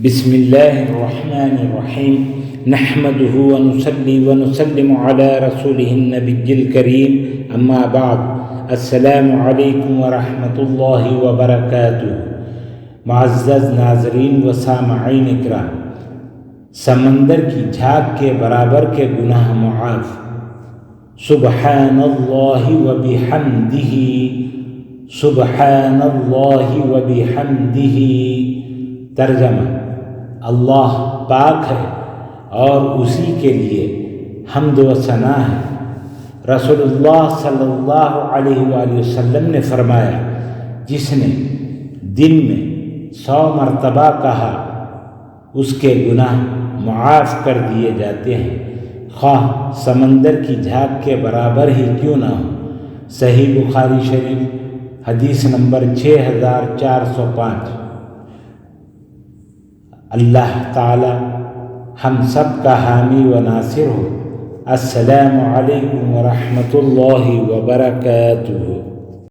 بسم اللہ الرحمن الرحیم نحمده ونصلي ونسلم على رسوله النبی الکریم اما بعد السلام علیکم ورحمۃ اللہ وبرکاتہ۔ معزز ناظرین و سامعین اکرام، سمندر کی جھاگ کے برابر کے گناہ معاف۔ سبحان اللہ وبحمدہ، سبحان اللہ وبحمدہ۔ ترجمہ: اللہ پاک ہے اور اسی کے لیے حمد و ثنا ہے۔ رسول اللہ صلی اللہ علیہ وآلہ وسلم نے فرمایا، جس نے دن میں 100 مرتبہ کہا اس کے گناہ معاف کر دیے جاتے ہیں، خواہ سمندر کی جھاگ کے برابر ہی کیوں نہ ہو۔ صحیح بخاری شریف حدیث نمبر 6405۔ اللہ تعالی ہم سب کا حامی و ناصر ہو۔ السلام علیکم ورحمۃ اللہ وبرکاتہ۔